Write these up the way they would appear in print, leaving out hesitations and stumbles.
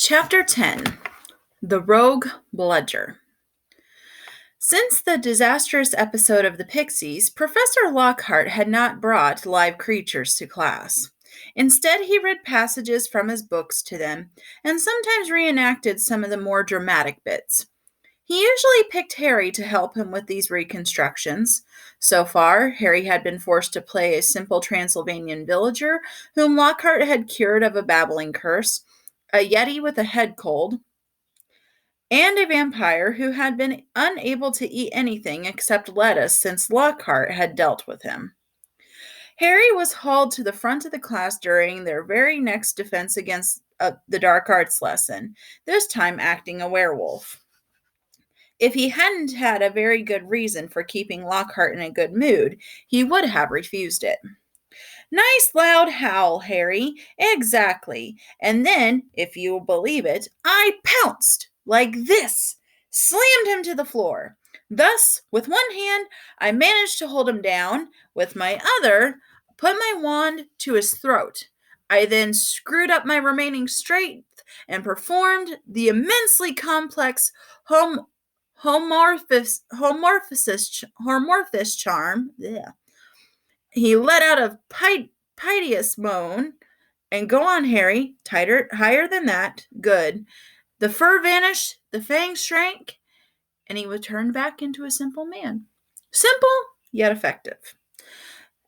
Chapter 10 The Rogue Bludger. Since the disastrous episode of the Pixies, Professor Lockhart had not brought live creatures to class. Instead, he read passages from his books to them and sometimes reenacted some of the more dramatic bits. He usually picked Harry to help him with these reconstructions. So far, Harry had been forced to play a simple Transylvanian villager whom Lockhart had cured of a babbling curse, a yeti with a head cold, and a vampire who had been unable to eat anything except lettuce since Lockhart had dealt with him. Harry was hauled to the front of the class during their very next defense against the dark arts lesson, this time acting a werewolf. If he hadn't had a very good reason for keeping Lockhart in a good mood, he would have refused it. Nice loud howl, Harry. Exactly. And then, if you'll believe it, I pounced like this, slammed him to the floor. Thus, with one hand, I managed to hold him down. With my other, put my wand to his throat. I then screwed up my remaining strength and performed the immensely complex homorphosis charm. Yeah. He let out a piteous moan. And go on, Harry. Higher than that. Good. The fur vanished, the fangs shrank, and he was turned back into a simple man. Simple, yet effective.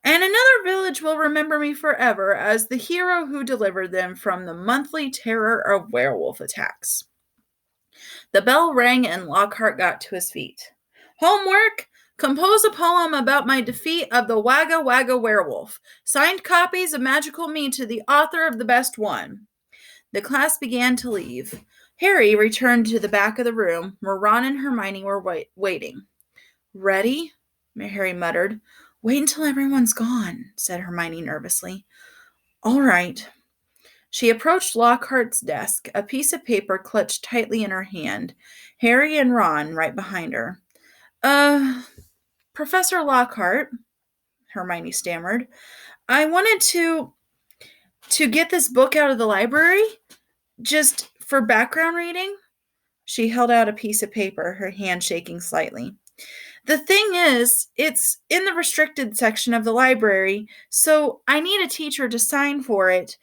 And another village will remember me forever as the hero who delivered them from the monthly terror of werewolf attacks. The bell rang and Lockhart got to his feet. Homework? Compose a poem about my defeat of the Wagga Wagga werewolf. Signed copies of Magical Me to the author of the best one. The class began to leave. Harry returned to the back of the room where Ron and Hermione were waiting. Ready? Harry muttered. Wait until everyone's gone, said Hermione nervously. All right. She approached Lockhart's desk, a piece of paper clutched tightly in her hand, Harry and Ron right behind her. Professor Lockhart, Hermione stammered, I wanted to get this book out of the library, just for background reading. She held out a piece of paper, her hand shaking slightly. The thing is, it's in the restricted section of the library, so I need a teacher to sign for it.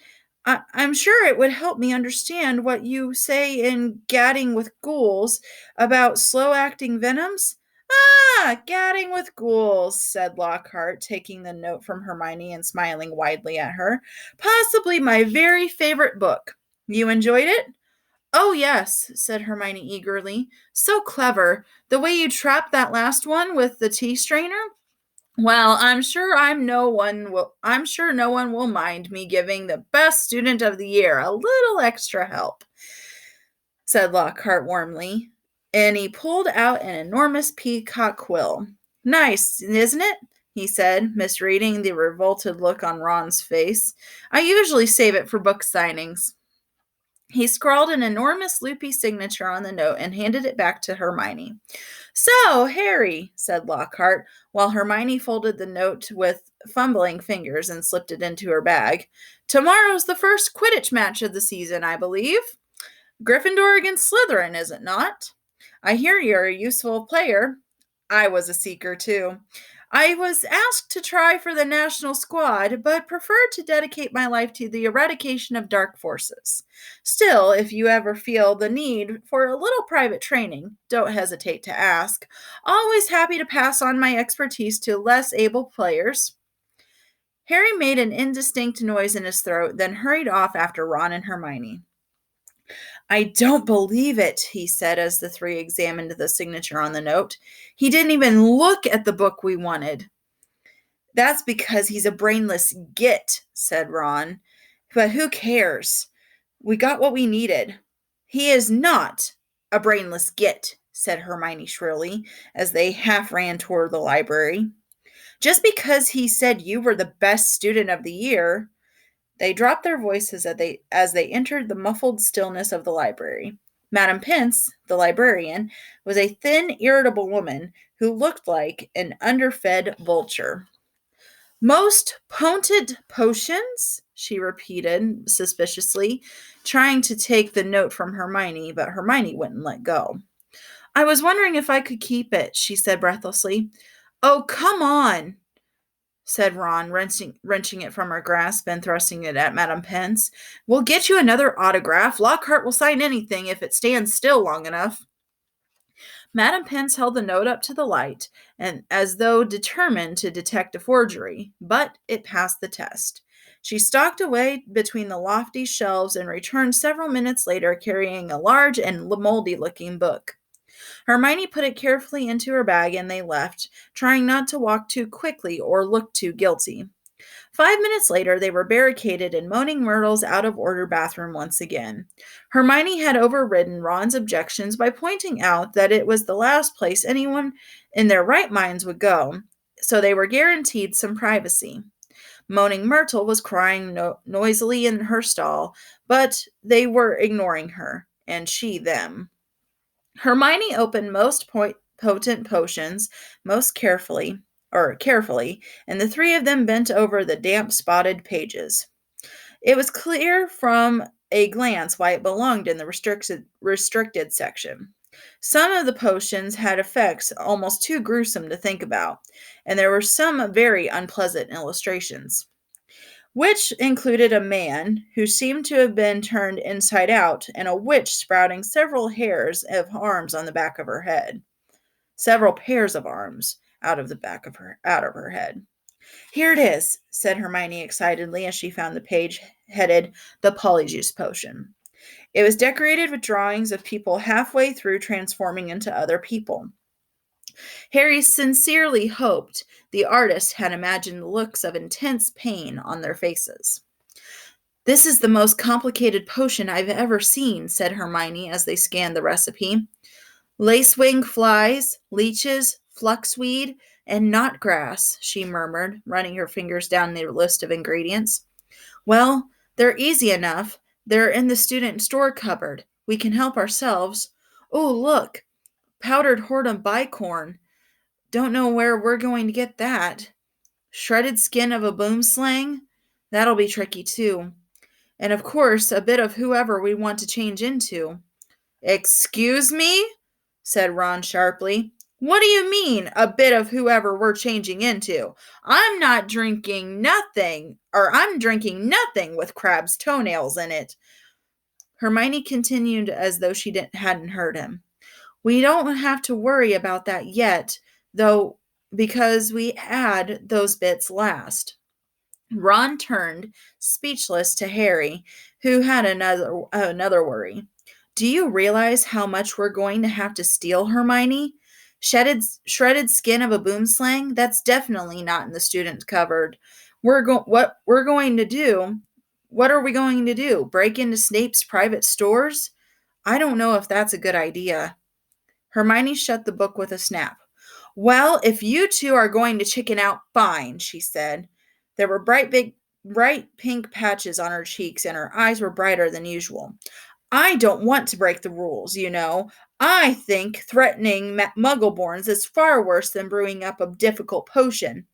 I'm sure it would help me understand what you say in Gadding with Ghouls about slow-acting venoms. Ah, Gadding with Ghouls, said Lockhart, taking the note from Hermione and smiling widely at her. Possibly my very favorite book. You enjoyed it? Oh, yes, said Hermione eagerly. So clever. The way you trapped that last one with the tea strainer? Well, I'm sure no one will mind me giving the best student of the year a little extra help, said Lockhart warmly, and he pulled out an enormous peacock quill. Nice, isn't it? He said, misreading the revolted look on Ron's face. I usually save it for book signings. He scrawled an enormous loopy signature on the note and handed it back to Hermione. So, Harry, said Lockhart, while Hermione folded the note with fumbling fingers and slipped it into her bag. Tomorrow's the first Quidditch match of the season, I believe. Gryffindor against Slytherin, is it not? I hear you're a useful player. I was a seeker, too. I was asked to try for the national squad, but preferred to dedicate my life to the eradication of dark forces. Still, if you ever feel the need for a little private training, don't hesitate to ask. Always happy to pass on my expertise to less able players. Harry made an indistinct noise in his throat, then hurried off after Ron and Hermione. I don't believe it, he said as the three examined the signature on the note. He didn't even look at the book we wanted. That's because he's a brainless git, said Ron. But who cares? We got what we needed. He is not a brainless git, said Hermione shrilly, as they half ran toward the library. Just because he said you were the best student of the year. They dropped their voices as they entered the muffled stillness of the library. Madame Pince, the librarian, was a thin, irritable woman who looked like an underfed vulture. Most potent potions? she repeated suspiciously, trying to take the note from Hermione, but Hermione wouldn't let go. I was wondering if I could keep it, she said breathlessly. Oh, come on, said Ron, wrenching it from her grasp and thrusting it at Madame Pence. We'll get you another autograph. Lockhart will sign anything if it stands still long enough. Madame Pence held the note up to the light, and as though determined to detect a forgery, but it passed the test. She stalked away between the lofty shelves and returned several minutes later carrying a large and moldy-looking book. Hermione put it carefully into her bag and they left, trying not to walk too quickly or look too guilty. 5 minutes later, they were barricaded in Moaning Myrtle's out-of-order bathroom once again. Hermione had overridden Ron's objections by pointing out that it was the last place anyone in their right minds would go, so they were guaranteed some privacy. Moaning Myrtle was crying noisily in her stall, but they were ignoring her, and she them. Hermione opened most potent potions most carefully, and the three of them bent over the damp spotted pages. It was clear from a glance why it belonged in the restricted section. Some of the potions had effects almost too gruesome to think about, and there were some very unpleasant illustrations, which included a man who seemed to have been turned inside out and a witch sprouting several hairs of arms on the back of her head. Several pairs of arms out of her head. Here it is, said Hermione excitedly as she found the page headed The Polyjuice Potion. It was decorated with drawings of people halfway through transforming into other people. Harry sincerely hoped the artist had imagined looks of intense pain on their faces. This is the most complicated potion I've ever seen, said Hermione as they scanned the recipe. Lacewing flies, leeches, fluxweed, and knotgrass, she murmured, running her fingers down the list of ingredients. Well, they're easy enough. They're in the student store cupboard. We can help ourselves. Oh, look, powdered hortum bicorn. Don't know where we're going to get that. Shredded skin of a boomslang? That'll be tricky, too. And, of course, a bit of whoever we want to change into. Excuse me? Said Ron sharply. What do you mean, a bit of whoever we're changing into? I'm drinking nothing with crab's toenails in it. Hermione continued as though she hadn't heard him. We don't have to worry about that yet, though, because we add those bits last. Ron turned, speechless, to Harry, who had another worry. Do you realize how much we're going to have to steal, Hermione? Shredded skin of a boomslang? That's definitely not in the student cupboard. What are we going to do? Break into Snape's private stores? I don't know if that's a good idea. Hermione shut the book with a snap. Well, if you two are going to chicken out, fine, she said. There were bright pink patches on her cheeks, and her eyes were brighter than usual. I don't want to break the rules, you know. I think threatening Muggleborns is far worse than brewing up a difficult potion.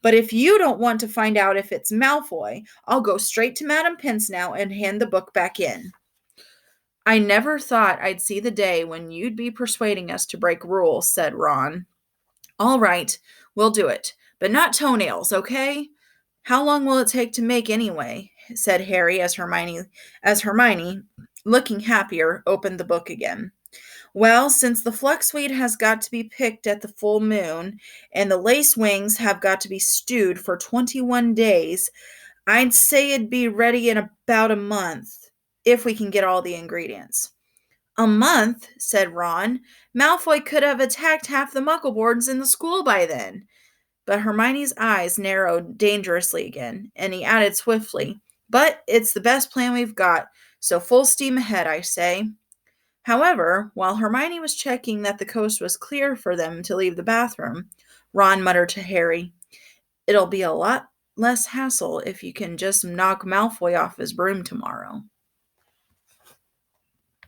But if you don't want to find out if it's Malfoy, I'll go straight to Madame Pence now and hand the book back in. I never thought I'd see the day when you'd be persuading us to break rules, said Ron. All right, we'll do it, but not toenails, okay? How long will it take to make anyway? Said Harry as Hermione, looking happier, opened the book again. Well, since the fluxweed has got to be picked at the full moon, and the lace wings have got to be stewed for 21 days, I'd say it'd be ready in about a month, if we can get all the ingredients. A month, said Ron. Malfoy could have attacked half the Muggleborns in the school by then. But Hermione's eyes narrowed dangerously again, and he added swiftly, But it's the best plan we've got, so full steam ahead, I say. However, while Hermione was checking that the coast was clear for them to leave the bathroom, Ron muttered to Harry, It'll be a lot less hassle if you can just knock Malfoy off his broom tomorrow.